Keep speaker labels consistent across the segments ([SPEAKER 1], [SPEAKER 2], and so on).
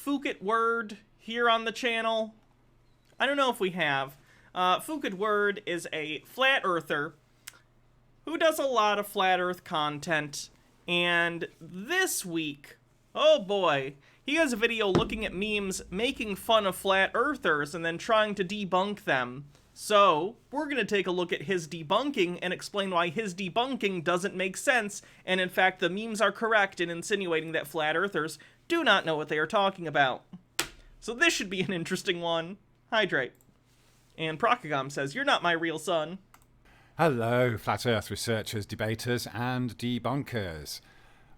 [SPEAKER 1] Fukit Word here on the channel? I don't know if we have. Fukit Word is a flat earther who does a lot of flat earth content, and this week, oh boy, he has a video looking at memes making fun of flat earthers and then trying to debunk them. So, we're going to take a look at his debunking and explain why his debunking doesn't make sense, and in fact the memes are correct in insinuating that flat earthers do not know what they are talking about. So this should be an interesting one. Hydrate. And Procagam says, "You're not my real son."
[SPEAKER 2] Hello, Flat Earth researchers, debaters, and debunkers.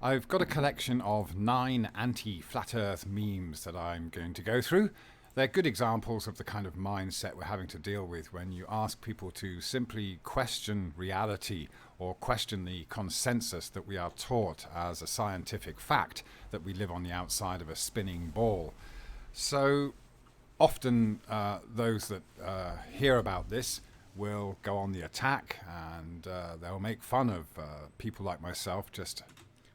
[SPEAKER 2] I've got a collection of 9 anti-Flat Earth memes that I'm going to go through. They're good examples of the kind of mindset we're having to deal with when you ask people to simply question reality or question the consensus that we are taught as a scientific fact that we live on the outside of a spinning ball. So often those that hear about this will go on the attack, and they'll make fun of people like myself.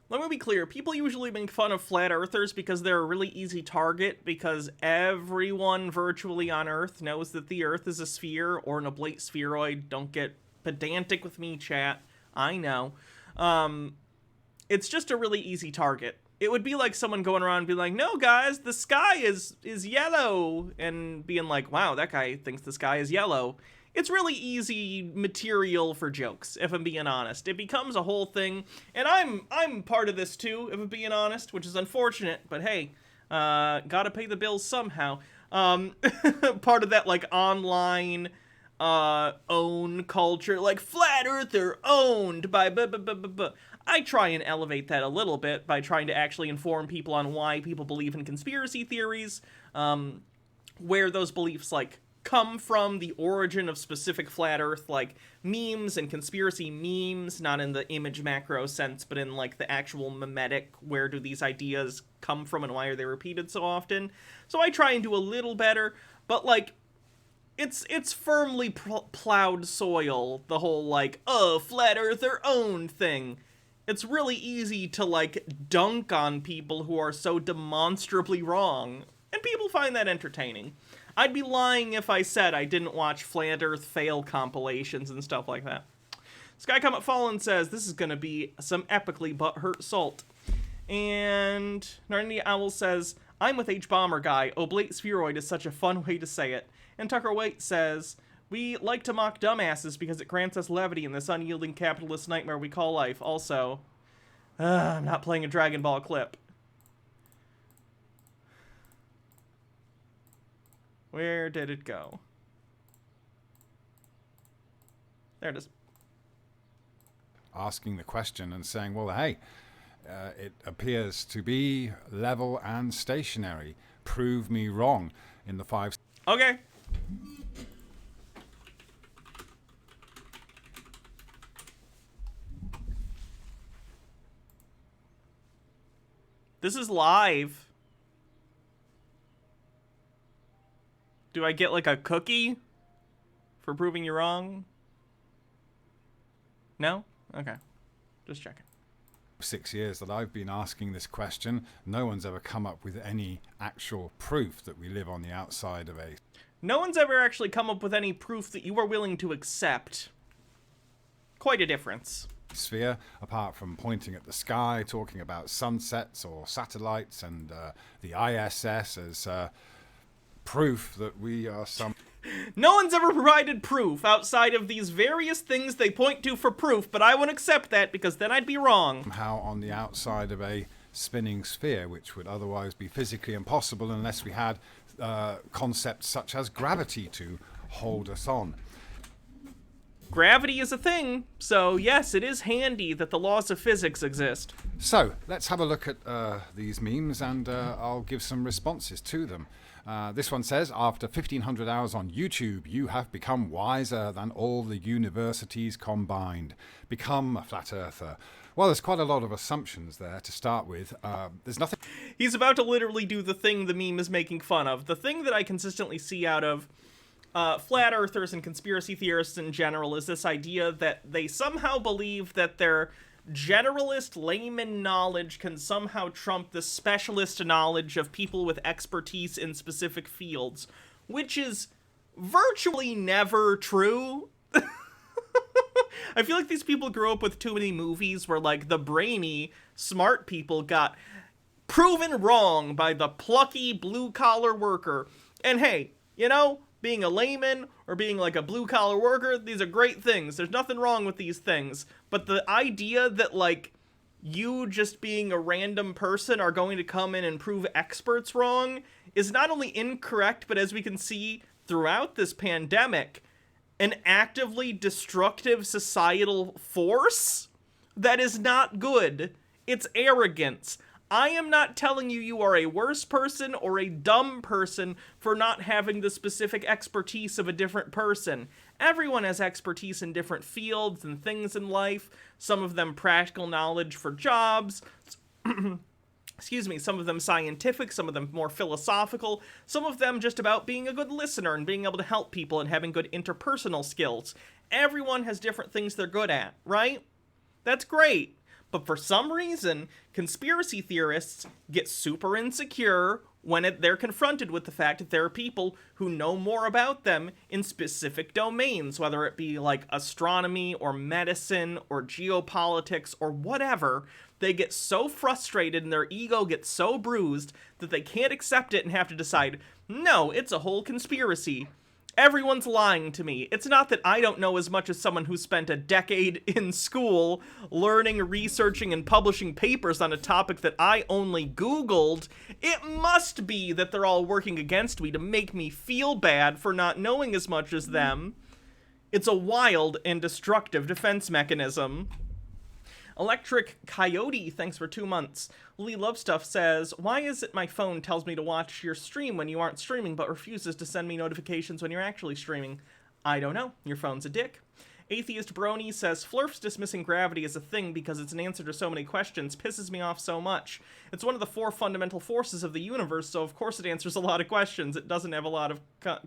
[SPEAKER 1] Let me be clear, people usually make fun of flat earthers because they're a really easy target, because everyone virtually on Earth knows that the Earth is a sphere or an oblate spheroid. Don't get pedantic with me, chat. I know. It's just a really easy target. It would be like someone going around and being like, "No, guys, the sky is yellow," and being like, "Wow, that guy thinks the sky is yellow." It's really easy material for jokes, if I'm being honest. It becomes a whole thing, and I'm part of this too, if I'm being honest, which is unfortunate, but hey, gotta pay the bills somehow. Part of that, like, online own culture, like, flat earther owned by I try and elevate that a little bit by trying to actually inform people on why people believe in conspiracy theories, where those beliefs, like, come from, the origin of specific flat earth, like, memes and conspiracy memes, not in the image macro sense, but in, like, the actual mimetic, where do these ideas come from and why are they repeated so often. So I try and do a little better, but, like, it's firmly plowed soil, the whole, like, oh, flat earther owned thing. It's really easy to, like, dunk on people who are so demonstrably wrong, and people find that entertaining. I'd be lying if I said I didn't watch Flat Earth fail compilations and stuff like that. Sky Comet Fallen says, "This is gonna be some epically butthurt salt." And Narnia Owl says, "I'm with H-Bomber Guy. Oblate spheroid is such a fun way to say it." And Tucker Waite says, "We like to mock dumbasses because it grants us levity in this unyielding capitalist nightmare we call life. Also, I'm not playing a Dragon Ball clip." Where did it go? There it is.
[SPEAKER 2] Asking the question and saying, well, hey, it appears to be level and stationary. Prove me wrong in the 5...
[SPEAKER 1] Okay. This is live. Do I get, like, a cookie for proving you wrong? No? Okay. Just checking.
[SPEAKER 2] 6 years that I've been asking this question, no one's ever come up with any actual proof that we live on the outside of a...
[SPEAKER 1] No one's ever actually come up with any proof that you are willing to accept. Quite a difference.
[SPEAKER 2] Sphere, apart from pointing at the sky, talking about sunsets or satellites and the ISS as... proof that we are some...
[SPEAKER 1] No one's ever provided proof outside of these various things they point to for proof, but I won't accept that because then I'd be wrong.
[SPEAKER 2] Somehow on the outside of a spinning sphere, which would otherwise be physically impossible unless we had concepts such as gravity to hold us on.
[SPEAKER 1] Gravity is a thing, so yes, it is handy that the laws of physics exist.
[SPEAKER 2] So, let's have a look at these memes and I'll give some responses to them. This one says, "After 1,500 hours on YouTube, you have become wiser than all the universities combined. Become a flat earther." Well, there's quite a lot of assumptions there to start with. There's nothing...
[SPEAKER 1] He's about to literally do the thing the meme is making fun of. The thing that I consistently see out of flat earthers and conspiracy theorists in general is this idea that they somehow believe that their generalist layman knowledge can somehow trump the specialist knowledge of people with expertise in specific fields, which is virtually never true. I feel like these people grew up with too many movies where, like, the brainy, smart people got proven wrong by the plucky blue-collar worker. And hey, you know, being a layman or being like a blue-collar worker, these are great things. There's nothing wrong with these things. But the idea that, like, you just being a random person are going to come in and prove experts wrong is not only incorrect, but as we can see throughout this pandemic, an actively destructive societal force that is not good. It's arrogance. I am not telling you you are a worse person or a dumb person for not having the specific expertise of a different person. Everyone has expertise in different fields and things in life. Some of them practical knowledge for jobs. Some of them scientific, some of them more philosophical, some of them just about being a good listener and being able to help people and having good interpersonal skills. Everyone has different things they're good at, right? That's great. But for some reason, conspiracy theorists get super insecure when they're confronted with the fact that there are people who know more about them in specific domains, whether it be like astronomy or medicine or geopolitics or whatever. They get so frustrated and their ego gets so bruised that they can't accept it and have to decide, no, it's a whole conspiracy. Everyone's lying to me. It's not that I don't know as much as someone who spent a decade in school learning, researching, and publishing papers on a topic that I only Googled. It must be that they're all working against me to make me feel bad for not knowing as much as them. It's a wild and destructive defense mechanism. Electric Coyote, thanks for 2 months. Lee Lovestuff says, why is it my phone tells me to watch your stream when you aren't streaming, but refuses to send me notifications when you're actually streaming? I don't know. Your phone's a dick. Atheist Brony says, Flurf's dismissing gravity as a thing because it's an answer to so many questions pisses me off so much. It's one of the 4 fundamental forces of the universe, so of course it answers a lot of questions. It doesn't have a lot of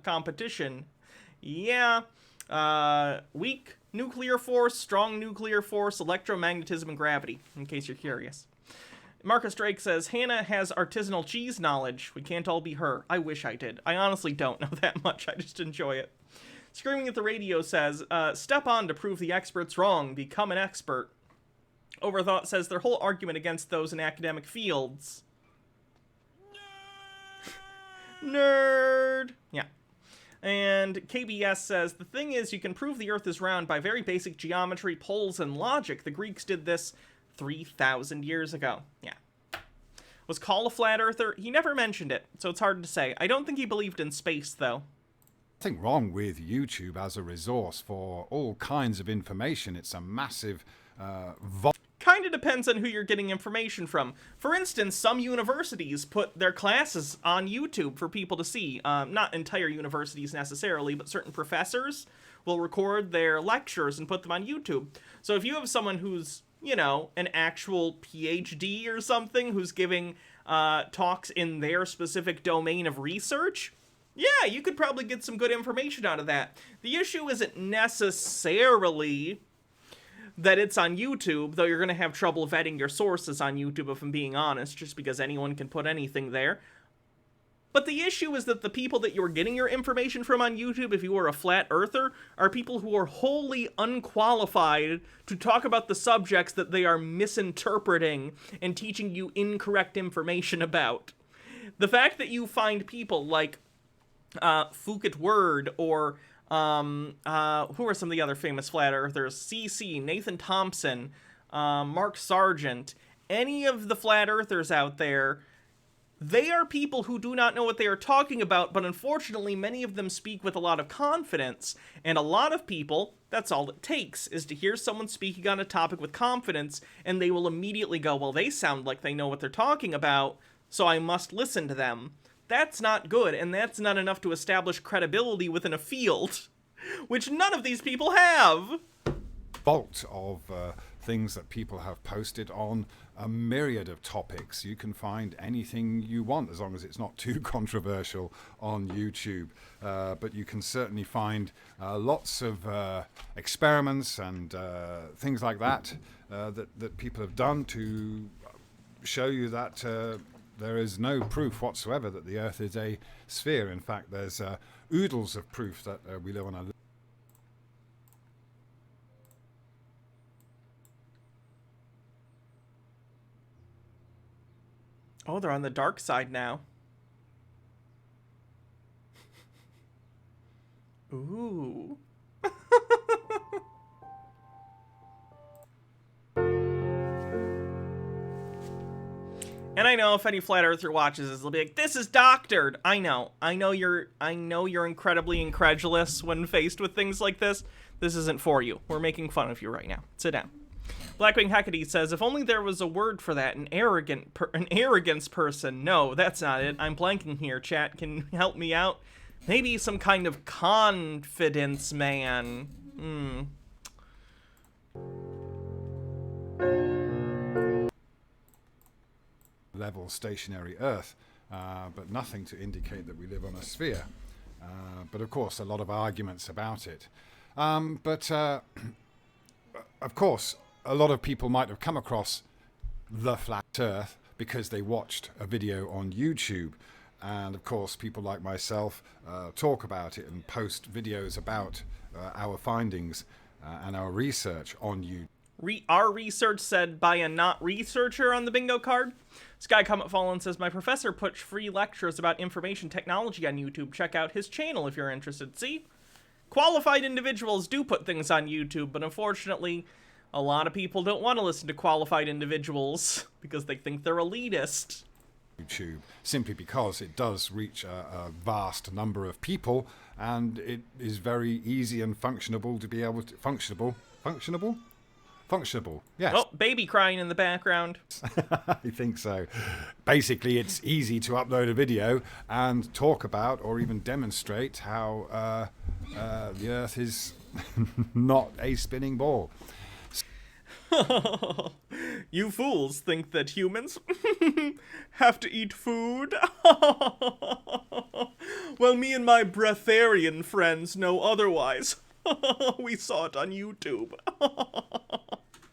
[SPEAKER 1] competition. Yeah. Weak nuclear force, strong nuclear force, electromagnetism, and gravity, in case you're curious. Marcus Drake says, Hannah has artisanal cheese knowledge. We can't all be her. I wish I did. I honestly don't know that much. I just enjoy it. Screaming at the Radio says, step on to prove the experts wrong. Become an expert. Overthought says, their whole argument against those in academic fields. Nerd! Yeah. And KBS says, the thing is, you can prove the Earth is round by very basic geometry, poles, and logic. The Greeks did this 3,000 years ago. Yeah. Was Call a flat earther? He never mentioned it, so it's hard to say. I don't think he believed in space, though.
[SPEAKER 2] Nothing wrong with YouTube as a resource for all kinds of information. It's a massive
[SPEAKER 1] Kind of depends on who you're getting information from. For instance, some universities put their classes on YouTube for people to see. Not entire universities necessarily, but certain professors will record their lectures and put them on YouTube. So if you have someone who's, you know, an actual PhD or something who's giving talks in their specific domain of research, yeah, you could probably get some good information out of that. The issue isn't necessarily that it's on YouTube, though you're going to have trouble vetting your sources on YouTube, if I'm being honest, just because anyone can put anything there. But the issue is that the people that you're getting your information from on YouTube, if you are a flat earther, are people who are wholly unqualified to talk about the subjects that they are misinterpreting and teaching you incorrect information about. The fact that you find people like Fouquet Word or who are some of the other famous flat earthers? CC, Nathan Thompson, Mark Sargent, any of the flat earthers out there, they are people who do not know what they are talking about, but unfortunately many of them speak with a lot of confidence, and a lot of people, that's all it takes, is to hear someone speaking on a topic with confidence, and they will immediately go, well, they sound like they know what they're talking about, so I must listen to them. That's not good, and that's not enough to establish credibility within a field, which none of these people have.
[SPEAKER 2] Vault of things that people have posted on a myriad of topics. You can find anything you want as long as it's not too controversial on YouTube. But you can certainly find lots of experiments and things like that that people have done to show you that there is no proof whatsoever that the Earth is a sphere. In fact, there's oodles of proof that we live on a...
[SPEAKER 1] Oh, they're on the dark side now. Ooh. And I know if any flat earther watches this, they'll be like, "This is doctored." I know you're incredibly incredulous when faced with things like this. This isn't for you. We're making fun of you right now. Sit down. Blackwing Hecate says, "If only there was a word for that, an arrogance person." No, that's not it. I'm blanking here. Chat, can you help me out? Maybe some kind of confidence man.
[SPEAKER 2] Level stationary Earth, but nothing to indicate that we live on a sphere. But of course, a lot of arguments about it. But of course, a lot of people might have come across the flat Earth because they watched a video on YouTube. And of course, people like myself talk about it and post videos about our findings and our research on YouTube.
[SPEAKER 1] Our research said by a not researcher on the bingo card. Sky Comet Fallen says, "My professor puts free lectures about information technology on YouTube. Check out his channel if you're interested." See? Qualified individuals do put things on YouTube, but unfortunately, a lot of people don't want to listen to qualified individuals because they think they're elitist.
[SPEAKER 2] YouTube, simply because it does reach a vast number of people, and it is very easy and functionable to be able to... Functionable, yes.
[SPEAKER 1] Oh, baby crying in the background.
[SPEAKER 2] I think so. Basically, it's easy to upload a video and talk about or even demonstrate how the Earth is not a spinning ball.
[SPEAKER 1] You fools think that humans have to eat food? Well, me and my breatharian friends know otherwise. We saw it on YouTube.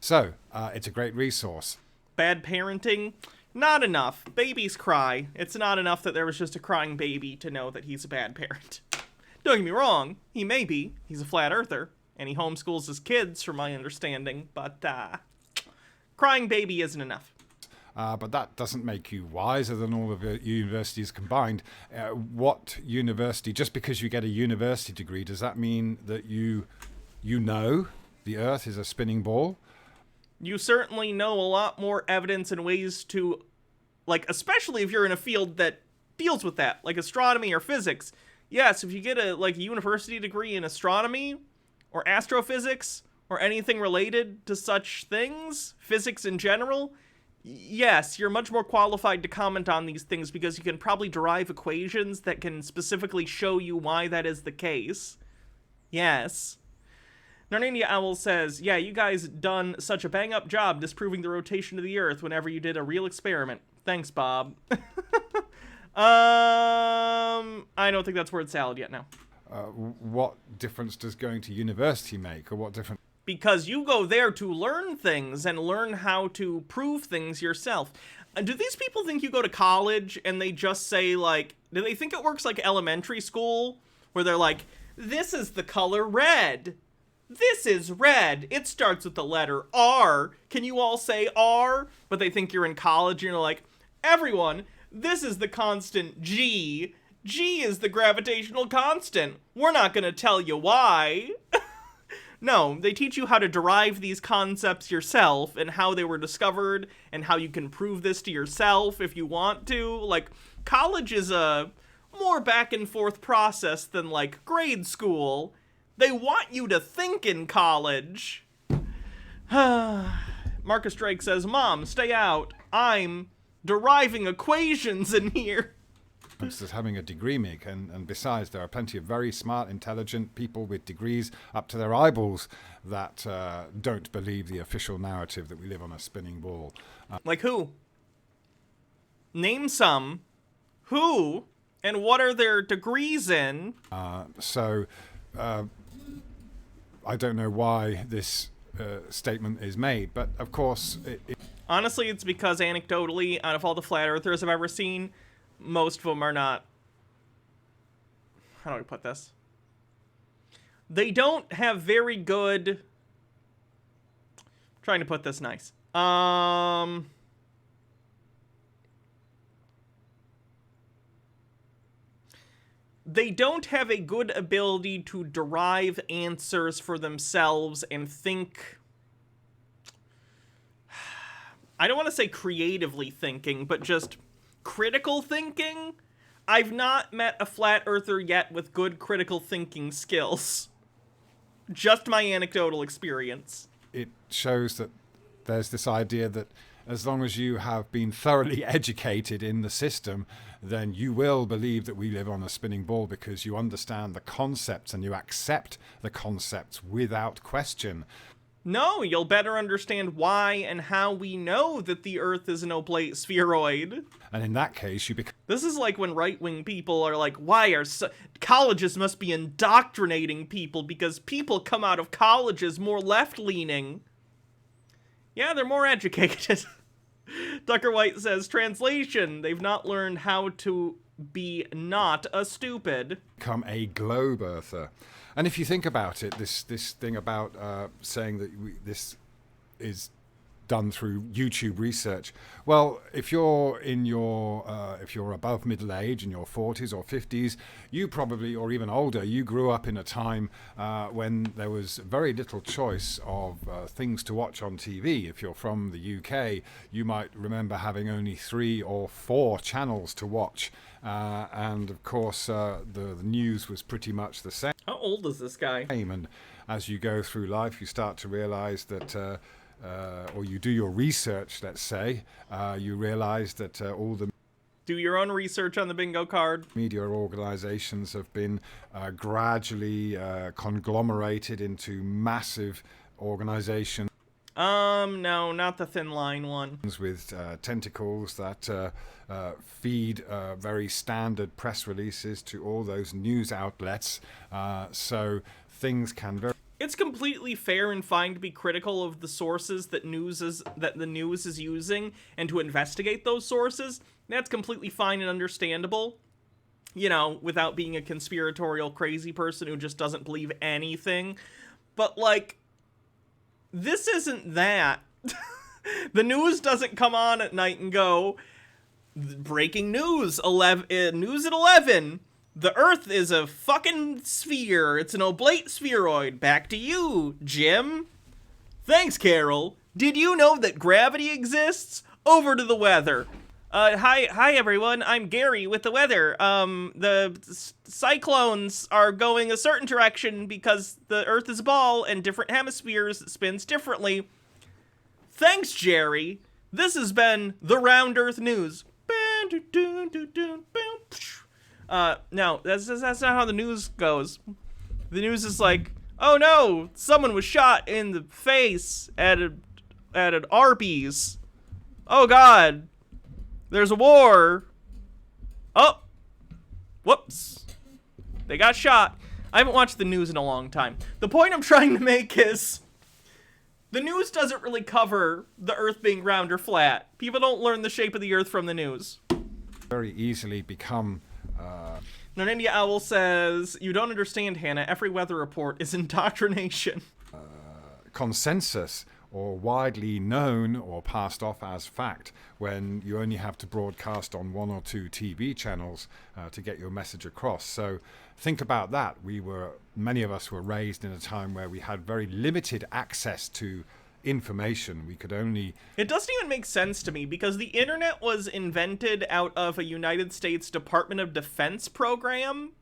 [SPEAKER 2] So, it's a great resource.
[SPEAKER 1] Bad parenting? Not enough. Babies cry. It's not enough that there was just a crying baby to know that he's a bad parent. Don't get me wrong, he may be. He's a flat earther, and he homeschools his kids, from my understanding, but crying baby isn't enough.
[SPEAKER 2] But that doesn't make you wiser than all of the universities combined. What university, just because you get a university degree, does that mean that you know the Earth is a spinning ball?
[SPEAKER 1] You certainly know a lot more evidence and ways to, like, especially if you're in a field that deals with that, like astronomy or physics. Yes, if you get a university degree in astronomy or astrophysics or anything related to such things, physics in general, yes, you're much more qualified to comment on these things because you can probably derive equations that can specifically show you why that is the case. Yes. Narnia Owl says, "Yeah, you guys done such a bang-up job disproving the rotation of the Earth whenever you did a real experiment. Thanks, Bob." I don't think that's word salad yet now.
[SPEAKER 2] What difference does going to university make, or what difference?
[SPEAKER 1] Because you go there to learn things and learn how to prove things yourself. Do these people think you go to college and they just say, like, do they think it works like elementary school? Where they're like, this is the color red. This is red. It starts with the letter R. Can you all say R? But they think you're in college and you're like, everyone, this is the constant G. G is the gravitational constant. We're not going to tell you why. No, they teach you how to derive these concepts yourself and how they were discovered and how you can prove this to yourself if you want to. Like, college is a more back and forth process than, like, grade school. They want you to think in college. Marcus Drake says, "Mom, stay out. I'm deriving equations in here."
[SPEAKER 2] as having a degree make, and besides, there are plenty of very smart, intelligent people with degrees up to their eyeballs that don't believe the official narrative that we live on a spinning ball.
[SPEAKER 1] Like who? Name some. Who? And what are their degrees in?
[SPEAKER 2] So I don't know why this statement is made, but of course
[SPEAKER 1] honestly, it's because anecdotally, out of all the flat earthers I've ever seen, most of them are not, how do I put this? They don't have very good, I'm trying to put this nice. They don't have a good ability to derive answers for themselves and think, I don't want to say creatively thinking, but just critical thinking. I've not met a flat earther yet with good critical thinking skills. Just my anecdotal experience.
[SPEAKER 2] It shows that there's this idea that as long as you have been thoroughly educated in the system, then you will believe that we live on a spinning ball because you understand the concepts and you accept the concepts without question.
[SPEAKER 1] No, you'll better understand why and how we know that the Earth is an oblate spheroid.
[SPEAKER 2] And in that case, you become...
[SPEAKER 1] This is like when right-wing people are like, why are colleges must be indoctrinating people because people come out of colleges more left-leaning. Yeah, they're more educated. Tucker White says, translation, they've not learned how to be not a stupid.
[SPEAKER 2] Become a globe earther. And if you think about it, this thing about saying that this is done through YouTube research. Well, if you're in your if you're above middle age in your 40s or 50s, you probably, or even older, you grew up in a time when there was very little choice of things to watch on TV. If you're from the UK, you might remember having only 3 or 4 channels to watch, and of course the news was pretty much the same.
[SPEAKER 1] How old is this guy?
[SPEAKER 2] And as you go through life, you start to realize that or you do your research, let's say, you realize that all the
[SPEAKER 1] do your own research on the bingo card.
[SPEAKER 2] Media organizations have been gradually conglomerated into massive organizations.
[SPEAKER 1] No, not the thin line one.
[SPEAKER 2] With tentacles that feed very standard press releases to all those news outlets. So things can very...
[SPEAKER 1] It's completely fair and fine to be critical of the sources that the news is using and to investigate those sources. That's completely fine and understandable. You know, without being a conspiratorial crazy person who just doesn't believe anything. But, like, this isn't that. The news doesn't come on at night and go, breaking news, news at 11. The Earth is a fucking sphere. It's an oblate spheroid. Back to you, Jim. Thanks, Carol. Did you know that gravity exists? Over to the weather. Hi everyone. I'm Gary with the weather. The cyclones are going a certain direction because the Earth is a ball and different hemispheres spins differently. Thanks, Jerry. This has been the Round Earth News. No, that's not how the news goes. The news is like, oh no, someone was shot in the face at an Arby's. Oh god, there's a war. Oh, whoops, they got shot. I haven't watched the news in a long time. The point I'm trying to make is, the news doesn't really cover the Earth being round or flat. People don't learn the shape of the Earth from the news.
[SPEAKER 2] Very easily become...
[SPEAKER 1] Nonindia Owl says, you don't understand, Hannah. Every weather report is indoctrination.
[SPEAKER 2] Consensus, or widely known or passed off as fact, when you only have to broadcast on 1 or 2 TV channels to get your message across. So think about that. Many of us were raised in a time where we had very limited access to information. We could only...
[SPEAKER 1] It doesn't even make sense to me, because the internet was invented out of a United States Department of Defense program.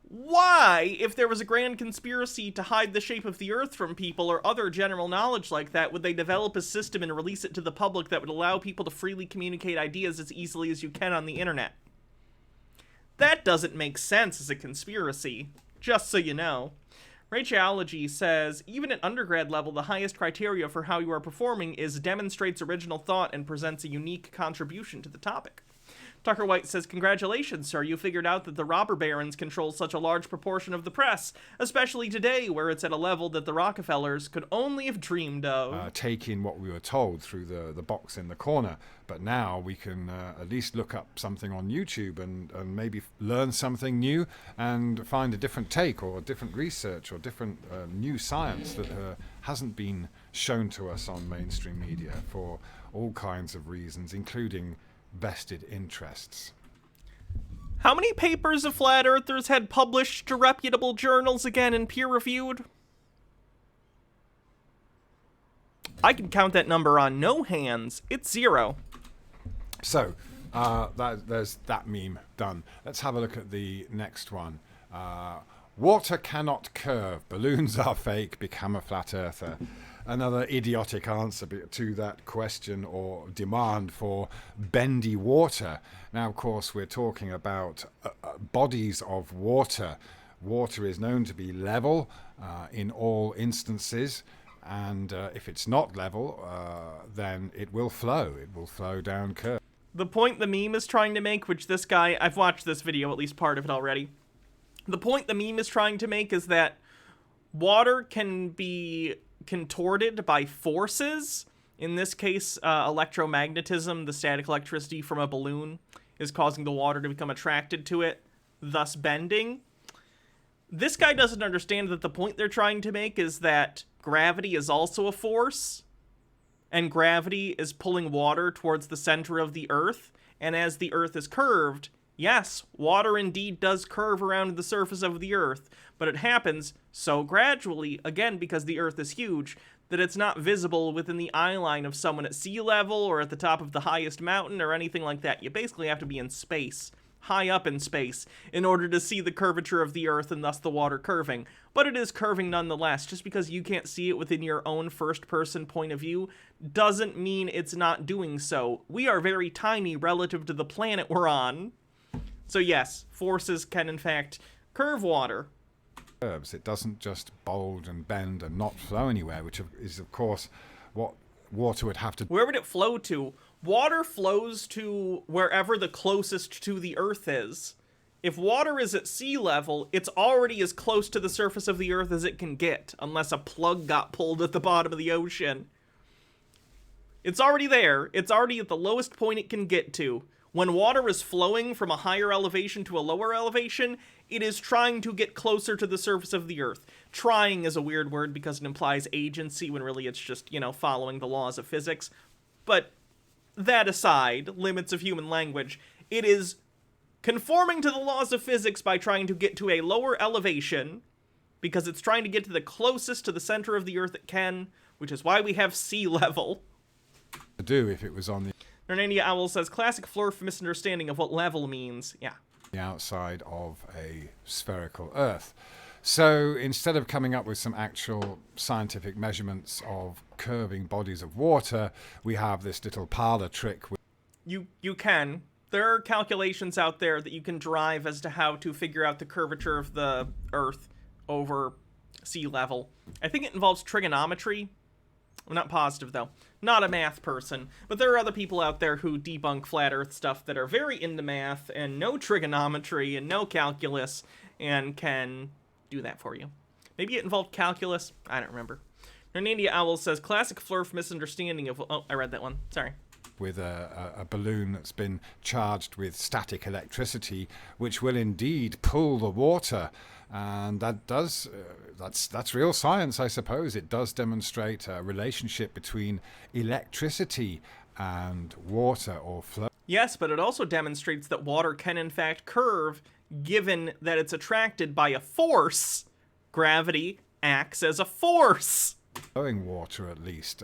[SPEAKER 1] Why, if there was a grand conspiracy to hide the shape of the Earth from people or other general knowledge like that, would they develop a system and release it to the public that would allow people to freely communicate ideas as easily as you can on the internet? That doesn't make sense as a conspiracy, just so you know. Rachology says, even at undergrad level, the highest criteria for how you are performing is demonstrates original thought and presents a unique contribution to the topic. Tucker White says, congratulations, sir, you figured out that the robber barons control such a large proportion of the press, especially today, where it's at a level that the Rockefellers could only have dreamed of.
[SPEAKER 2] Take in what we were told through the box in the corner, but now we can at least look up something on YouTube and maybe learn something new and find a different take or a different research or different new science that hasn't been shown to us on mainstream media for all kinds of reasons, including vested interests.
[SPEAKER 1] How many papers of flat earthers had published to reputable journals again and peer-reviewed? I can count that number on no hands. It's 0.
[SPEAKER 2] So, there's that meme done. Let's have a look at the next one. Water cannot curve. Balloons are fake. Become a flat earther. Another idiotic answer to that question or demand for bendy water. Now, of course, we're talking about bodies of water. Water is known to be level in all instances, and if it's not level, then it will flow. It will flow down curve.
[SPEAKER 1] The point the meme is trying to make, which this guy, I've watched this video, at least part of it already. The point the meme is trying to make is that water can be contorted by forces. In this case, electromagnetism, the static electricity from a balloon, is causing the water to become attracted to it, thus bending. This guy doesn't understand that the point they're trying to make is that gravity is also a force, and gravity is pulling water towards the center of the Earth, and as the Earth is curved, yes, water indeed does curve around the surface of the Earth, but it happens so gradually, again because the Earth is huge, that it's not visible within the eye line of someone at sea level or at the top of the highest mountain or anything like that. You basically have to be in space, high up in space, in order to see the curvature of the Earth and thus the water curving. But it is curving nonetheless. Just because you can't see it within your own first-person point of view doesn't mean it's not doing so. We are very tiny relative to the planet we're on. So yes, forces can in fact curve water.
[SPEAKER 2] It doesn't just bulge and bend and not flow anywhere, which is of course what water would have to.
[SPEAKER 1] Where would it flow to? Water flows to wherever the closest to the Earth is. If water is at sea level, it's already as close to the surface of the Earth as it can get, unless a plug got pulled at the bottom of the ocean. It's already there. It's already at the lowest point it can get to. When water is flowing from a higher elevation to a lower elevation, it is trying to get closer to the surface of the Earth. Trying is a weird word because it implies agency when really it's just, following the laws of physics. But that aside, limits of human language, it is conforming to the laws of physics by trying to get to a lower elevation because it's trying to get to the closest to the center of the Earth it can, which is why we have sea level.
[SPEAKER 2] To do if it was on the
[SPEAKER 1] Hernania Owl says, classic Flurf misunderstanding of what level means. Yeah.
[SPEAKER 2] the outside of a spherical Earth. So instead of coming up with some actual scientific measurements of curving bodies of water, we have this little parlor trick.
[SPEAKER 1] You can. There are calculations out there that you can derive as to how to figure out the curvature of the Earth over sea level. I think it involves trigonometry. I'm not positive, though. Not a math person. But there are other people out there who debunk flat Earth stuff that are very into math and no trigonometry and no calculus and can do that for you. Maybe it involved calculus. I don't remember. Hernania Owl says, classic Flurf misunderstanding of... Oh, I read that one. Sorry.
[SPEAKER 2] With a balloon that's been charged with static electricity, which will indeed pull the water. And that does, that's real science, I suppose. It does demonstrate a relationship between electricity and water or flow.
[SPEAKER 1] Yes, but it also demonstrates that water can in fact curve, given that it's attracted by a force. Gravity acts as a force.
[SPEAKER 2] Flowing water, at least.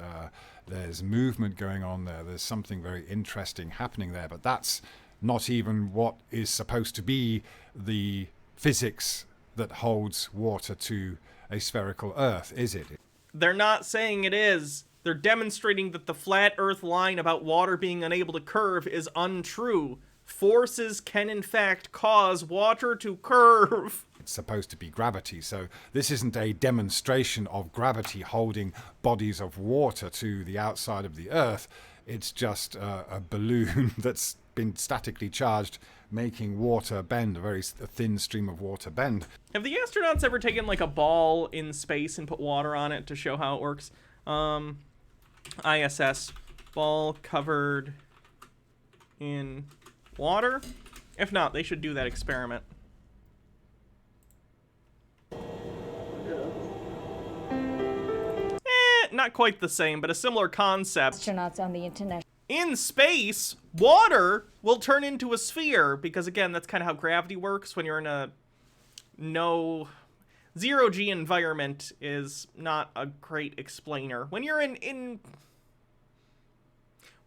[SPEAKER 2] There's movement going on there. There's something very interesting happening there. But that's not even what is supposed to be the physics that holds water to a spherical Earth, is it?
[SPEAKER 1] They're not saying it is. They're demonstrating that the flat Earth line about water being unable to curve is untrue. forces can in fact cause water to curve.
[SPEAKER 2] It's supposed to be gravity, so this isn't a demonstration of gravity holding bodies of water to the outside of the Earth. It's just a balloon that's been statically charged, making water bend, a thin stream of water bend.
[SPEAKER 1] Have the astronauts ever taken like a ball in space and put water on it to show how it works? ISS, ball covered in water? If not, they should do that experiment. Not quite the same, but a similar concept.
[SPEAKER 3] Astronauts on the international.
[SPEAKER 1] In space, water will turn into a sphere, because again, that's kind of how gravity works. When you're in a zero-G environment is not a great explainer. When you're in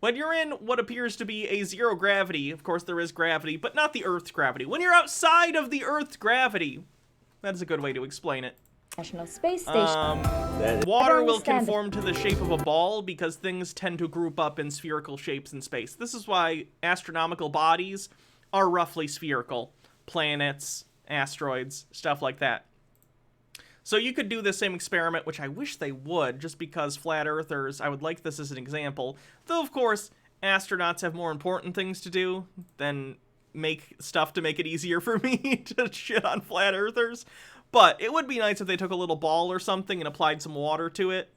[SPEAKER 1] what appears to be a zero gravity, of course there is gravity, but not the Earth's gravity. When you're outside of the Earth's gravity, that's a good way to explain it.
[SPEAKER 3] National Space Station.
[SPEAKER 1] Water will conform to the shape of a ball because things tend to group up in spherical shapes in space. This is why astronomical bodies are roughly spherical. Planets, asteroids, stuff like that. So you could do the same experiment, which I wish they would, just because flat earthers, I would like this as an example. Though, of course, astronauts have more important things to do than make stuff to make it easier for me to shit on flat earthers. But it would be nice if they took a little ball or something and applied some water to it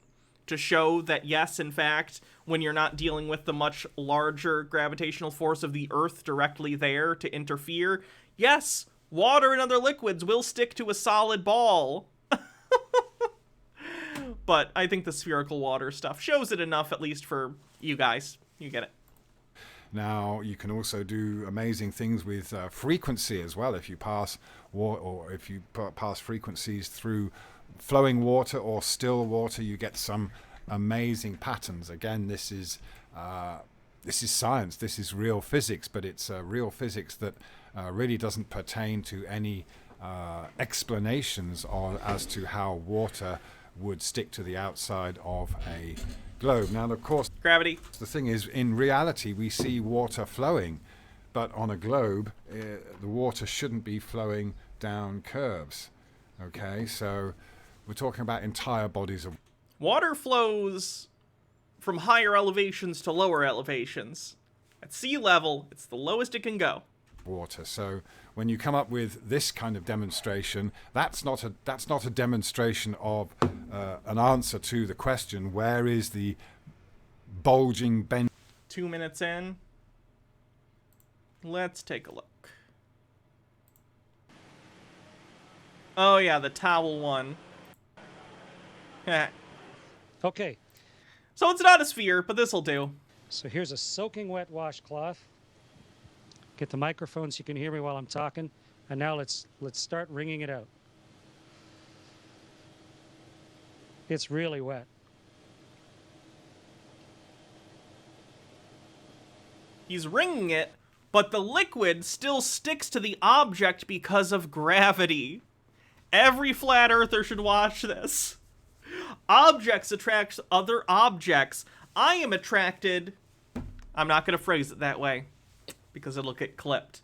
[SPEAKER 1] to show that, yes, in fact, when you're not dealing with the much larger gravitational force of the Earth directly there to interfere, yes, water and other liquids will stick to a solid ball. But I think the spherical water stuff shows it enough, at least for you guys. You get it.
[SPEAKER 2] Now, you can also do amazing things with frequency as well. If you pass pass frequencies through flowing water or still water, you get some amazing patterns. Again, this is science. This is real physics, but it's real physics that really doesn't pertain to any explanations as to how water would stick to the outside of a globe. Now, of course,
[SPEAKER 1] gravity.
[SPEAKER 2] The thing is, in reality, we see water flowing, but on a globe, the water shouldn't be flowing down curves. Okay, so we're talking about entire bodies of
[SPEAKER 1] water flows from higher elevations to lower elevations. At sea level, it's the lowest it can go.
[SPEAKER 2] Water. So when you come up with this kind of demonstration, that's not a demonstration of an answer to the question, where is the bulging bend?
[SPEAKER 1] 2 minutes in. Let's take a look. Oh yeah, the towel one.
[SPEAKER 4] Okay.
[SPEAKER 1] So it's not a sphere, but this'll do.
[SPEAKER 4] So here's a soaking wet washcloth. Get the microphone so you can hear me while I'm talking. And now let's start wringing it out. It's really wet.
[SPEAKER 1] He's wringing it, but the liquid still sticks to the object because of gravity. Every flat earther should watch this. Objects attract other objects. I am attracted... I'm not going to phrase it that way, because it'll get clipped.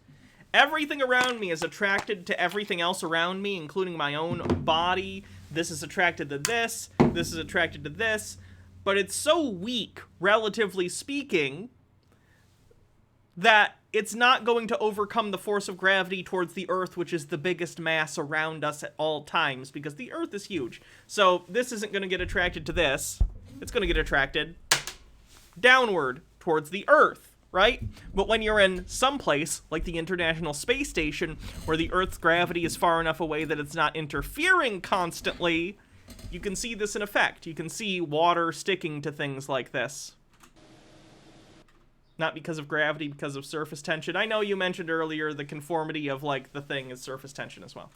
[SPEAKER 1] Everything around me is attracted to everything else around me, including my own body. This is attracted to this. This is attracted to this. But it's so weak, relatively speaking, that it's not going to overcome the force of gravity towards the Earth, which is the biggest mass around us at all times, because the Earth is huge. So this isn't going to get attracted to this. It's going to get attracted downward towards the Earth. Right? But when you're in some place, like the International Space Station, where the Earth's gravity is far enough away that it's not interfering constantly, you can see this in effect. You can see water sticking to things like this. Not because of gravity, because of surface tension. I know you mentioned earlier the conformity of, like, the thing is surface tension as well.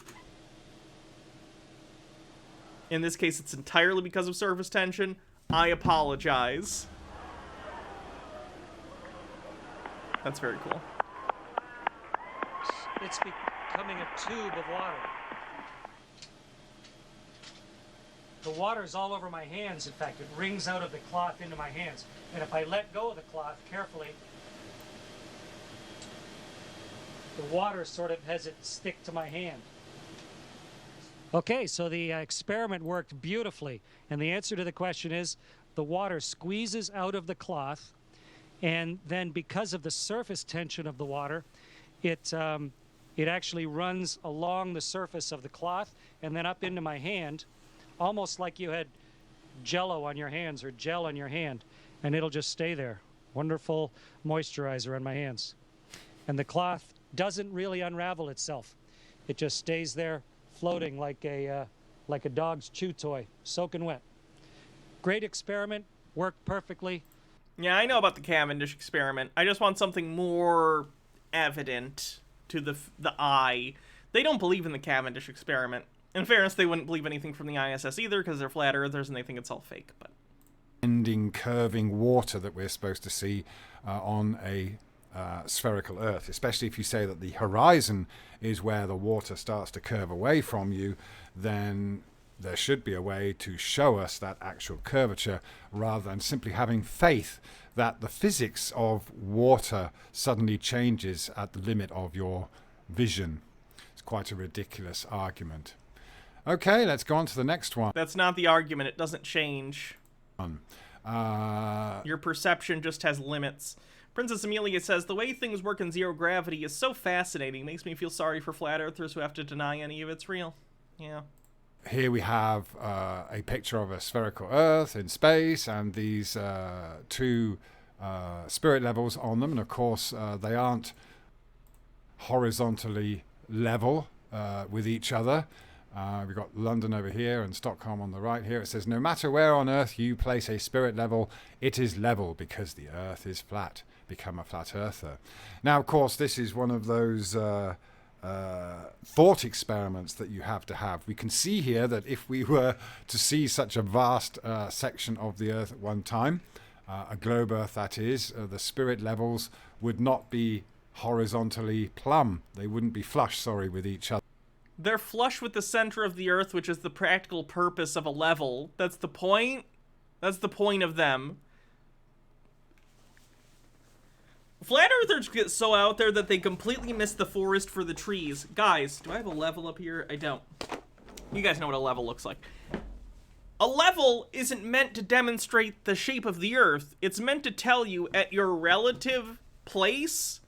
[SPEAKER 1] In this case, it's entirely because of surface tension. I apologize. That's very cool.
[SPEAKER 4] It's becoming a tube of water. The water's all over my hands. In fact, it wrings out of the cloth into my hands. And if I let go of the cloth carefully, the water sort of has it stick to my hand. Okay, so the experiment worked beautifully. And the answer to the question is the water squeezes out of the cloth, and then because of the surface tension of the water, it actually runs along the surface of the cloth and then up into my hand, almost like you had Jello on your hands or gel on your hand, and it'll just stay there. Wonderful moisturizer on my hands. And the cloth doesn't really unravel itself. It just stays there floating like a dog's chew toy, soaking wet. Great experiment, worked perfectly.
[SPEAKER 1] Yeah, I know about the Cavendish experiment. I just want something more evident to the eye. They don't believe in the Cavendish experiment. In fairness, they wouldn't believe anything from the ISS either because they're flat earthers and they think it's all fake. But
[SPEAKER 2] ending curving water that we're supposed to see on a spherical Earth, especially if you say that the horizon is where the water starts to curve away from you, then there should be a way to show us that actual curvature rather than simply having faith that the physics of water suddenly changes at the limit of your vision. It's quite a ridiculous argument. Okay, let's go on to the next one.
[SPEAKER 1] That's not the argument. It doesn't change. Your perception just has limits. Princess Amelia says, the way things work in zero gravity is so fascinating. Makes me feel sorry for flat earthers who have to deny any of it's real. Yeah.
[SPEAKER 2] Here we have a picture of a spherical Earth in space and these two spirit levels on them. And of course, they aren't horizontally level with each other. We've got London over here and Stockholm on the right here. It says, no matter where on Earth you place a spirit level, it is level because the Earth is flat. Become a flat earther. Now, of course, this is one of those thought experiments that you have to have. We can see here that if we were to see such a vast section of the Earth at one time, a globe Earth that is, the spirit levels would not be horizontally plumb. They wouldn't be flush, with each other.
[SPEAKER 1] They're flush with the center of the Earth, which is the practical purpose of a level. That's the point. That's the point of them. Flat earthers get so out there that they completely miss the forest for the trees. Guys, do I have a level up here? I don't. You guys know what a level looks like. A level isn't meant to demonstrate the shape of the Earth. It's meant to tell you at your relative place,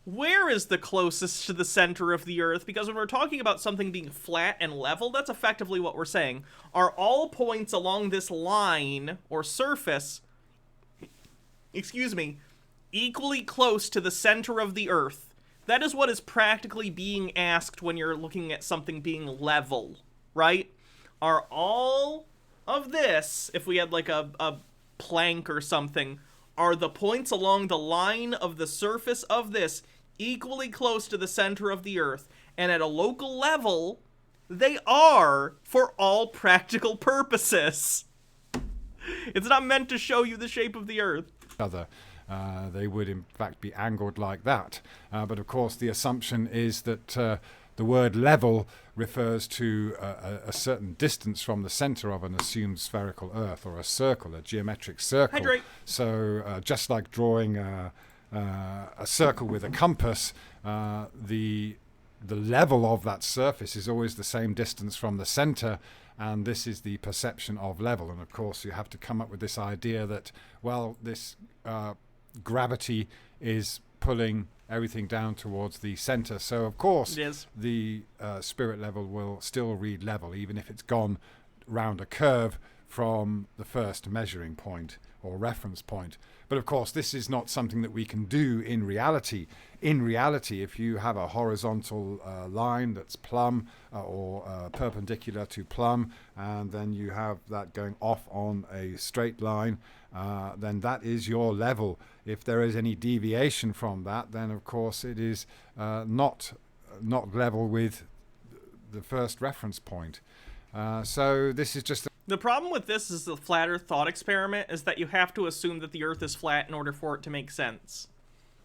[SPEAKER 1] where is the closest to the center of the Earth? Because when we're talking about something being flat and level, that's effectively what we're saying. Are all points along this line or surface, equally close to the center of the Earth? That is what is practically being asked when you're looking at something being level, right? Are all of this, if we had like a plank or something, are the points along the line of the surface of this equally close to the center of the Earth? And at a local level, they are for all practical purposes. It's not meant to show you the shape of the Earth.
[SPEAKER 2] They would in fact be angled like that. But of course the assumption is that the word level refers to a certain distance from the center of an assumed spherical Earth, or a circle, a geometric circle.
[SPEAKER 1] Hydrate.
[SPEAKER 2] So just like drawing a circle with a compass, the level of that surface is always the same distance from the center, and this is the perception of level. And of course you have to come up with this idea that, well, this gravity is pulling everything down towards the center. So of course the spirit level will still read level, even if it's gone round a curve from the first measuring point or reference point. But of course this is not something that we can do in reality. In reality, if you have a horizontal line that's plumb or perpendicular to plumb, and then you have that going off on a straight line, then that is your level. If there is any deviation from that, then of course it is not level with the first reference point. So this is just
[SPEAKER 1] the problem with this is the flat Earth thought experiment is that you have to assume that the Earth is flat in order for it to make sense.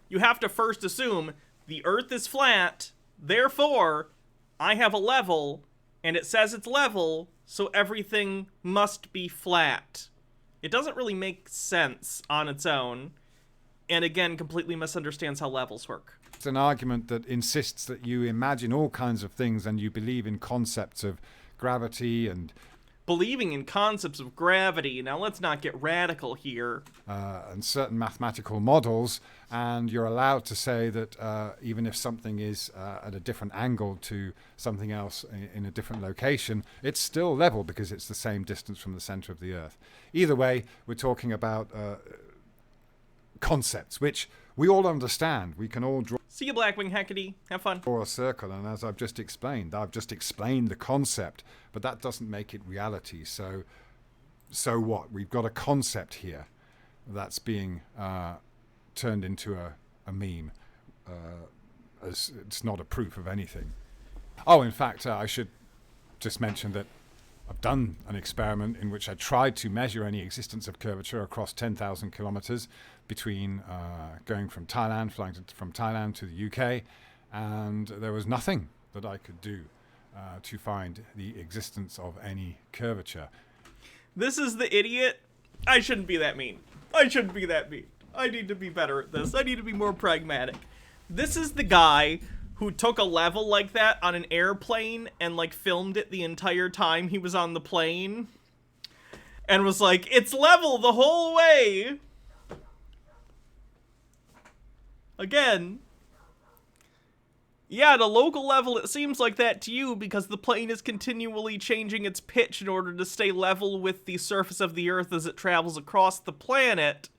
[SPEAKER 1] You have to first assume the Earth is flat, therefore I have a level, and it says it's level, so everything must be flat. It doesn't really make sense on its own, and again, completely misunderstands how levels work.
[SPEAKER 2] It's an argument that insists that you imagine all kinds of things and you believe in concepts of gravity and
[SPEAKER 1] Believing in concepts of gravity. Now, let's not get radical here.
[SPEAKER 2] and certain mathematical models, and you're allowed to say that even if something is at a different angle to something else in a different location, it's still level because it's the same distance from the center of the Earth. Either way, we're talking about concepts, which we all understand. We can all draw
[SPEAKER 1] See you, Blackwing Hecate. Have fun.
[SPEAKER 2] a circle, and as I've just explained the concept, but that doesn't make it reality. So what? We've got a concept here that's being turned into a meme. As it's not a proof of anything. Oh, in fact, I should just mention that I've done an experiment in which I tried to measure any existence of curvature across 10,000 kilometers between going from Thailand, from Thailand to the UK, and there was nothing that I could do to find the existence of any curvature.
[SPEAKER 1] This is the idiot. I shouldn't be that mean. I shouldn't be that mean. I need to be better at this. I need to be more pragmatic. This is the guy who took a level like that on an airplane and, like, filmed it the entire time he was on the plane. And was like, it's level the whole way! Again. Yeah, at a local level it seems like that to you because the plane is continually changing its pitch in order to stay level with the surface of the Earth as it travels across the planet.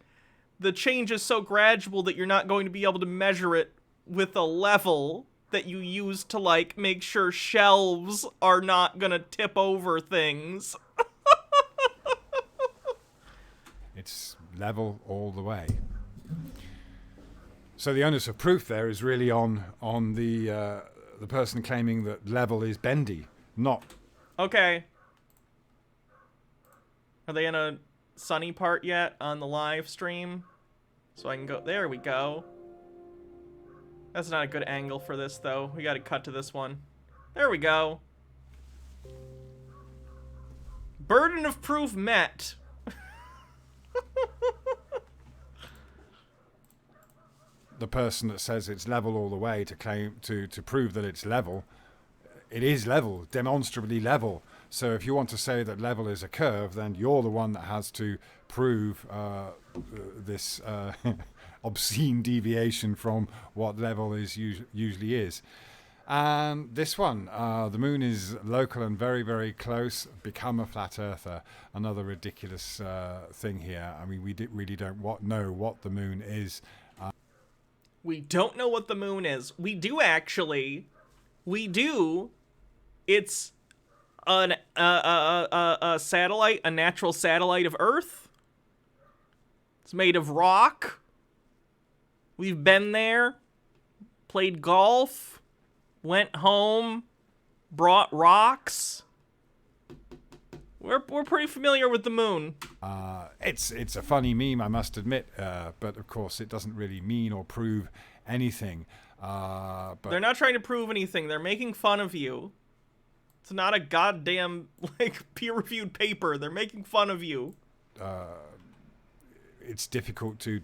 [SPEAKER 1] The change is so gradual that you're not going to be able to measure it with a level that you use to, like, make sure shelves are not gonna tip over things.
[SPEAKER 2] It's level all the way. So the onus of proof there is really on the person claiming that level is bendy, not.
[SPEAKER 1] Okay. Are they in a sunny part yet on the live stream? So I can go. There we go. That's not a good angle for this, though. We gotta cut to this one. There we go. Burden of proof met.
[SPEAKER 2] The person that says it's level all the way to claim to prove that it's level, it is level, demonstrably level. So if you want to say that level is a curve, then you're the one that has to prove this obscene deviation from what level is usually is. And this one, the moon is local and very, very close. Become a flat earther. Another ridiculous thing here. I mean, we really don't know what the moon is.
[SPEAKER 1] We don't know what the moon is. We do, actually. We do. It's a satellite, a natural satellite of Earth. It's made of rock. We've been there, played golf, went home, brought rocks. We're pretty familiar with the moon.
[SPEAKER 2] It's a funny meme, I must admit, but of course it doesn't really mean or prove anything. But
[SPEAKER 1] they're not trying to prove anything. They're making fun of you. It's not a goddamn, like, peer-reviewed paper. They're making fun of you.
[SPEAKER 2] It's difficult to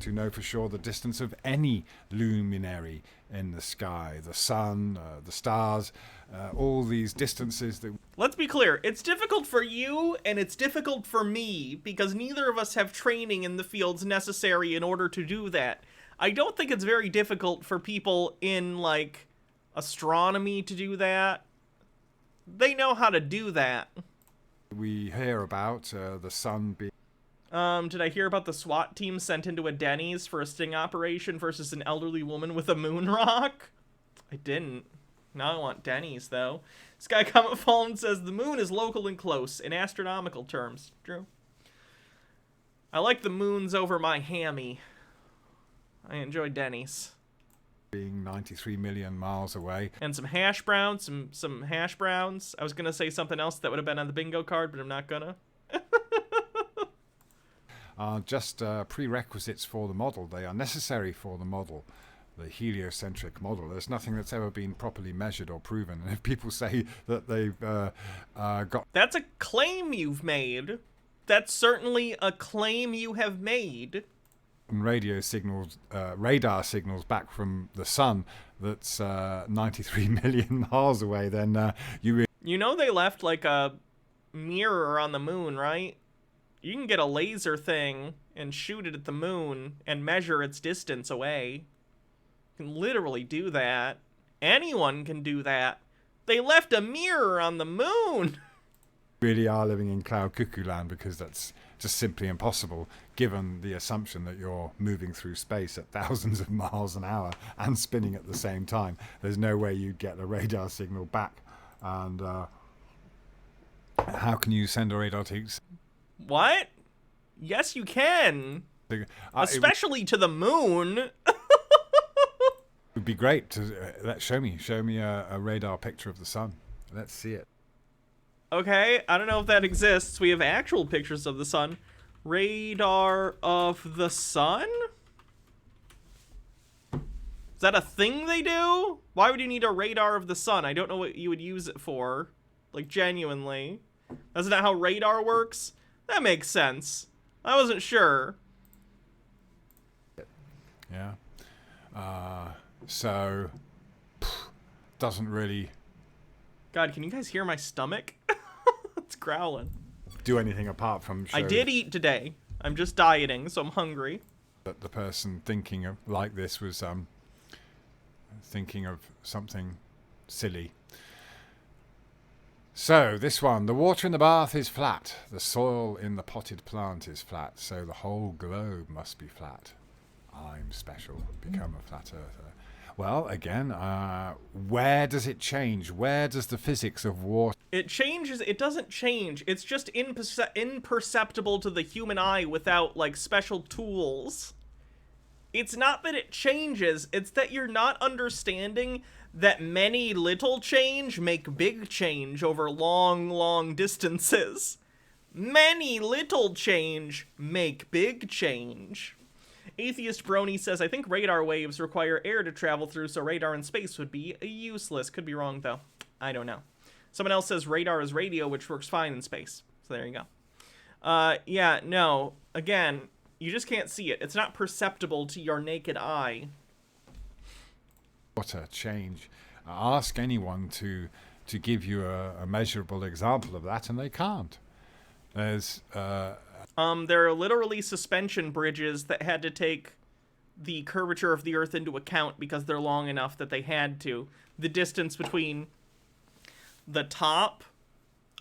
[SPEAKER 2] know for sure the distance of any luminary in the sky, the sun, the stars, all these distances that.
[SPEAKER 1] Let's be clear, it's difficult for you and it's difficult for me because neither of us have training in the fields necessary in order to do that. I don't think it's very difficult for people in, like, astronomy to do that. They know how to do that.
[SPEAKER 2] We hear about the sun being.
[SPEAKER 1] Did I hear about the SWAT team sent into a Denny's for a sting operation versus an elderly woman with a moon rock? I didn't. Now I want Denny's, though. Sky Comet Fallen says, the moon is local and close, in astronomical terms. True. I like the moons over my hammy. I enjoy Denny's.
[SPEAKER 2] Being 93 million miles away.
[SPEAKER 1] And some hash browns, some hash browns. I was gonna say something else that would have been on the bingo card, but I'm not gonna.
[SPEAKER 2] Are just prerequisites for the model. They are necessary for the model, the heliocentric model. There's nothing that's ever been properly measured or proven. And if people say that they've got.
[SPEAKER 1] That's a claim you've made. That's certainly a claim you have made.
[SPEAKER 2] radio signals, radar signals back from the sun that's 93 million miles away, then
[SPEAKER 1] You know they left like a mirror on the moon, right? You can get a laser thing and shoot it at the moon and measure its distance away. You can literally do that. Anyone can do that. They left a mirror on the moon.
[SPEAKER 2] really are living in cloud cuckoo land, because that's just simply impossible given the assumption that you're moving through space at thousands of miles an hour and spinning at the same time. There's no way you'd get a radar signal back. And how can you send a radar to...
[SPEAKER 1] What? Yes, you can. Especially to the moon.
[SPEAKER 2] It would be great to show me a radar picture of the sun. Let's see it.
[SPEAKER 1] Okay, I don't know if that exists. We have actual pictures of the sun. Radar of the sun? Is that a thing they do? Why would you need a radar of the sun? I don't know what you would use it for. Like, genuinely. That's not how radar works? That makes sense. I wasn't sure.
[SPEAKER 2] Yeah. So, doesn't really...
[SPEAKER 1] God, can you guys hear my stomach? It's growling.
[SPEAKER 2] do anything apart from show...
[SPEAKER 1] I did eat today. I'm just dieting, so I'm hungry.
[SPEAKER 2] That the person thinking of like this was thinking of something silly. So, this one. The water in the bath is flat. The soil in the potted plant is flat. So the whole globe must be flat. I'm special. Become a flat earther. Well, again, where does it change? Where does the physics of water...
[SPEAKER 1] It changes. It doesn't change. It's just imperceptible to the human eye without, like, special tools. It's not that it changes. It's that you're not understanding that many little change make big change over long, long distances. Many little change make big change. Atheist Brony says, I think radar waves require air to travel through, so radar in space would be useless. Could be wrong, though. I don't know. Someone else says radar is radio, which works fine in space. So there you go. Yeah, no. Again, you just can't see it. It's not perceptible to your naked eye.
[SPEAKER 2] Water change. Ask anyone to give you a measurable example of that, and they can't. There's...
[SPEAKER 1] There are literally suspension bridges that had to take the curvature of the Earth into account because they're long enough that they had to. The distance between the top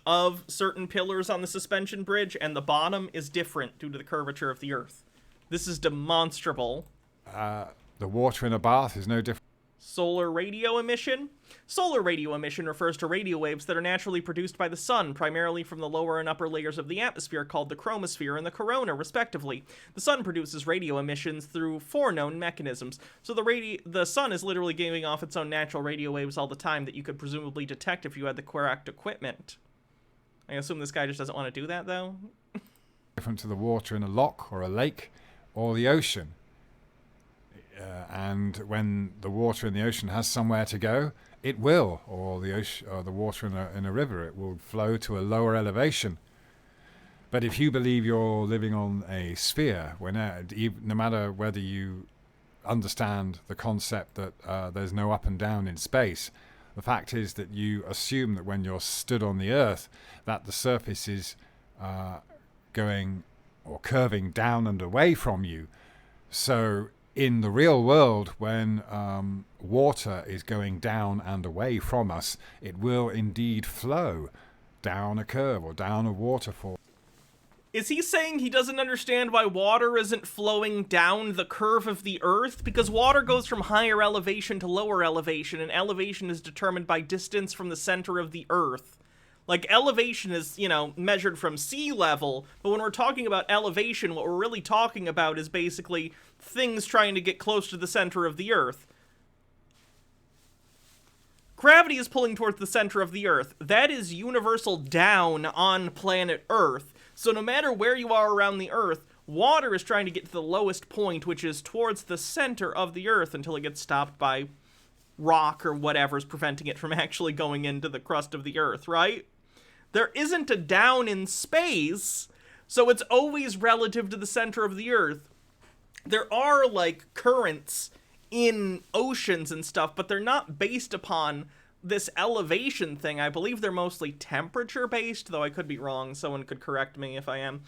[SPEAKER 1] of certain pillars on the suspension bridge and the bottom is different due to the curvature of the Earth. This is demonstrable.
[SPEAKER 2] The water in a bath is no different.
[SPEAKER 1] Solar radio emission? Solar radio emission refers to radio waves that are naturally produced by the sun, primarily from the lower and upper layers of the atmosphere called the chromosphere and the corona, respectively. The sun produces radio emissions through 4 known mechanisms. So the sun is literally giving off its own natural radio waves all the time that you could presumably detect if you had the correct equipment. I assume this guy just doesn't want to do that, though?
[SPEAKER 2] Different to the water in a loch or a lake or the ocean. And when the water in the ocean has somewhere to go, it will, or the ocean, or the water in a river, it will flow to a lower elevation. But if you believe you're living on a sphere, no matter whether you understand the concept that there's no up and down in space, the fact is that you assume that when you're stood on the Earth, that the surface is going or curving down and away from you. So in the real world, when water is going down and away from us, it will indeed flow down a curve or down a waterfall.
[SPEAKER 1] Is he saying he doesn't understand why water isn't flowing down the curve of the Earth? Because water goes from higher elevation to lower elevation, and elevation is determined by distance from the center of the Earth. Like, elevation is, measured from sea level, but when we're talking about elevation, what we're really talking about is basically things trying to get close to the center of the Earth. Gravity is pulling towards the center of the Earth. That is universal down on planet Earth. So no matter where you are around the Earth, water is trying to get to the lowest point, which is towards the center of the Earth, until it gets stopped by rock or whatever's preventing it from actually going into the crust of the Earth, right? There isn't a down in space, so it's always relative to the center of the Earth. there are, like, currents in oceans and stuff, but they're not based upon this elevation thing. I believe they're mostly temperature-based, though I could be wrong. Someone could correct me if I am.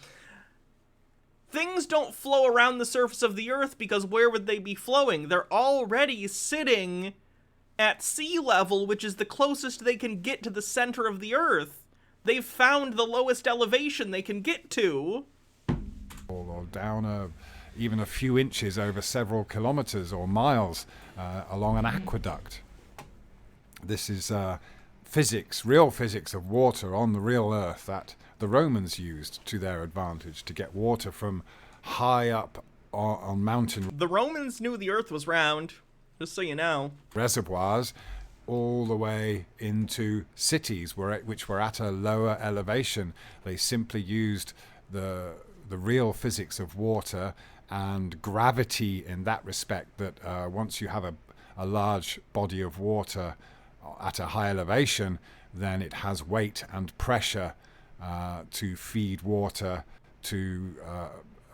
[SPEAKER 1] Things don't flow around the surface of the Earth because where would they be flowing? They're already sitting at sea level, which is the closest they can get to the center of the Earth. They've found the lowest elevation they can get to.
[SPEAKER 2] Or down even a few inches over several kilometers or miles along an aqueduct. This is physics, real physics of water on the real Earth that the Romans used to their advantage to get water from high up on mountain.
[SPEAKER 1] The Romans knew the Earth was round, just so you know.
[SPEAKER 2] Reservoirs all the way into cities which were at a lower elevation. They simply used the real physics of water and gravity in that respect, that once you have a large body of water at a high elevation, then it has weight and pressure to feed water to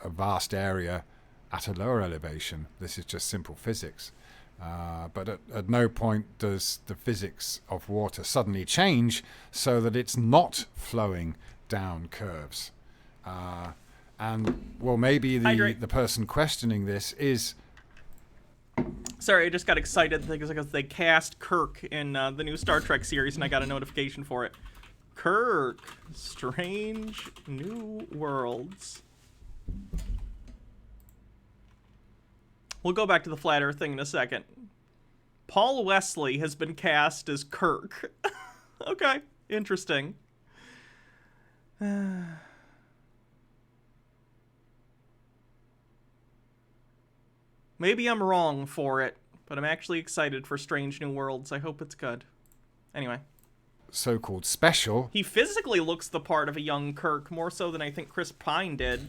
[SPEAKER 2] a vast area at a lower elevation. This is just simple physics. But at no point does the physics of water suddenly change so that it's not flowing down curves. And, well, maybe the person questioning this is...
[SPEAKER 1] Sorry, I just got excited because they cast Kirk in the new Star Trek series, and I got a notification for it. Kirk, Strange New Worlds. We'll go back to the flat Earth thing in a second. Paul Wesley has been cast as Kirk. Okay, interesting. Maybe I'm wrong for it, but I'm actually excited for Strange New Worlds. I hope it's good. Anyway.
[SPEAKER 2] So-called special.
[SPEAKER 1] He physically looks the part of a young Kirk, more so than I think Chris Pine did.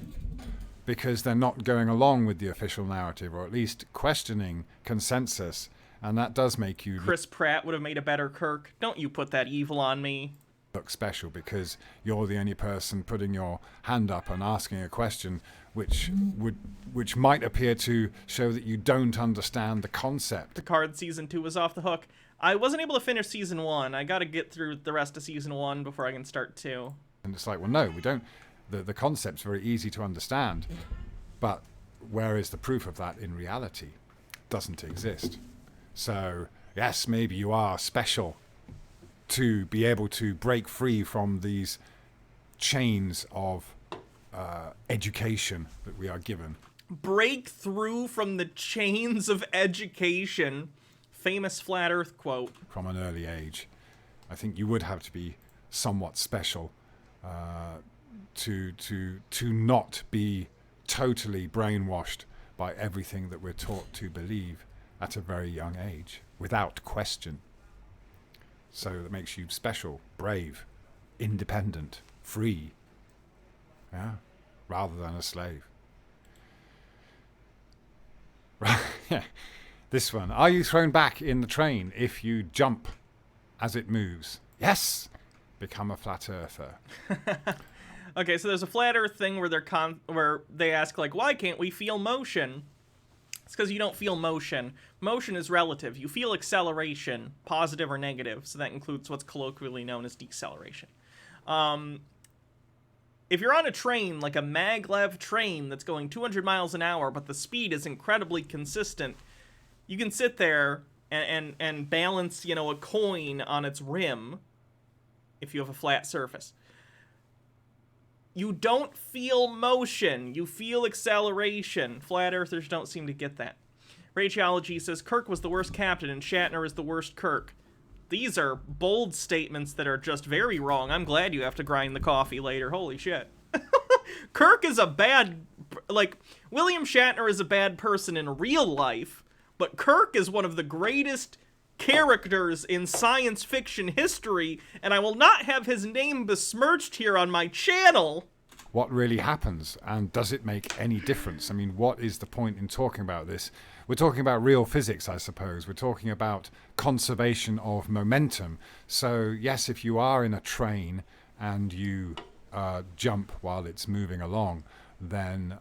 [SPEAKER 2] Because they're not going along with the official narrative, or at least questioning consensus, and that does make you...
[SPEAKER 1] Chris Pratt would have made a better Kirk. Don't you put that evil on me.
[SPEAKER 2] Look special, because you're the only person putting your hand up and asking a question which might appear to show that you don't understand the concept.
[SPEAKER 1] Picard Season 2 was off the hook. I wasn't able to finish Season 1. I gotta get through the rest of Season 1 before I can start 2.
[SPEAKER 2] And it's like, well, no, we don't... The concept's very easy to understand, but where is the proof of that in reality? It doesn't exist. So, yes, maybe you are special to be able to break free from these chains of education that we are given.
[SPEAKER 1] Break through from the chains of education. Famous Flat Earth quote.
[SPEAKER 2] From an early age. I think you would have to be somewhat special to not be totally brainwashed by everything that we're taught to believe at a very young age, without question. So that makes you special, brave, independent, free, yeah, rather than a slave. Right. This one. Are you thrown back in the train if you jump as it moves? Yes! Become a flat earther.
[SPEAKER 1] Okay, so there's a flat Earth thing where they ask, like, why can't we feel motion? It's because you don't feel motion. Motion is relative. You feel acceleration, positive or negative, so that includes what's colloquially known as deceleration. If you're on a train, like a maglev train that's going 200 miles an hour, but the speed is incredibly consistent, you can sit there and balance, you know, a coin on its rim if you have a flat surface. You don't feel motion. You feel acceleration. Flat Earthers don't seem to get that. Radiology says Kirk was the worst captain and Shatner is the worst Kirk. These are bold statements that are just very wrong. I'm glad you have to grind the coffee later. Holy shit. Kirk is a bad... Like, William Shatner is a bad person in real life, but Kirk is one of the greatest characters in science fiction history, and I will not have his name besmirched here on my channel.
[SPEAKER 2] What really happens, and does it make any difference? I mean, what is the point in talking about this? We're talking about real physics, I suppose. We're talking about conservation of momentum. So, yes, if you are in a train and you jump while it's moving along, then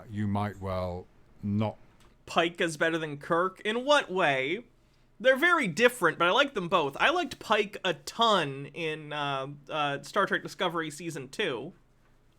[SPEAKER 2] you might well not.
[SPEAKER 1] Pike is better than Kirk? In what way? They're very different, but I like them both. I liked Pike a ton in Star Trek Discovery Season 2.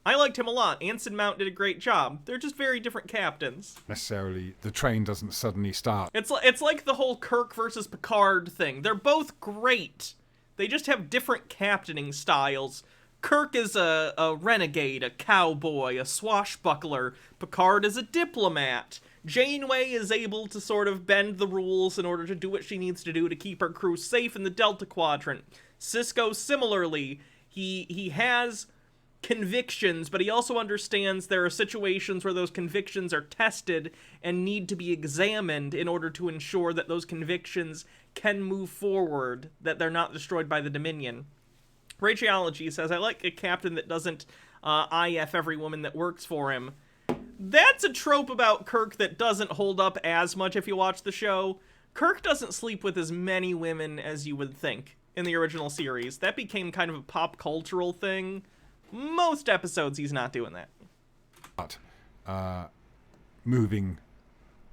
[SPEAKER 1] I liked him a lot. Anson Mount did a great job. They're just very different captains.
[SPEAKER 2] Necessarily, the train doesn't suddenly start.
[SPEAKER 1] It's like the whole Kirk versus Picard thing. They're both great. They just have different captaining styles. Kirk is a renegade, a cowboy, a swashbuckler. Picard is a diplomat. Janeway is able to sort of bend the rules in order to do what she needs to do to keep her crew safe in the Delta Quadrant. Sisko, similarly, he has convictions, but he also understands there are situations where those convictions are tested and need to be examined in order to ensure that those convictions can move forward, that they're not destroyed by the Dominion. Rachology says, I like a captain that doesn't IF every woman that works for him. That's a trope about Kirk that doesn't hold up as much if you watch the show. Kirk doesn't sleep with as many women as you would think in the original series. That became kind of a pop cultural thing. Most episodes, he's not doing that.
[SPEAKER 2] But moving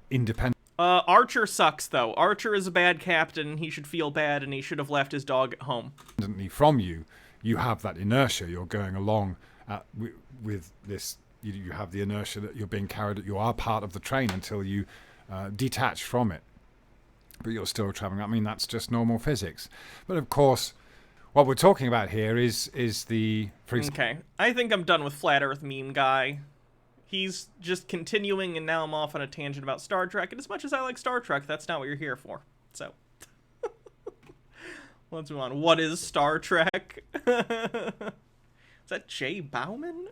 [SPEAKER 2] independent.
[SPEAKER 1] Archer sucks, though. Archer is a bad captain. He should feel bad, and he should have left his dog at home.
[SPEAKER 2] From you, you have that inertia. You're going along with this. You have the inertia that you're being carried. You are part of the train until you detach from it. But you're still traveling. I mean, that's just normal physics. But of course, what we're talking about here is the...
[SPEAKER 1] Okay, I think I'm done with Flat Earth meme guy. He's just continuing, and now I'm off on a tangent about Star Trek. And as much as I like Star Trek, that's not what you're here for. So, let's move on. What is Star Trek? Is that Jay Bauman?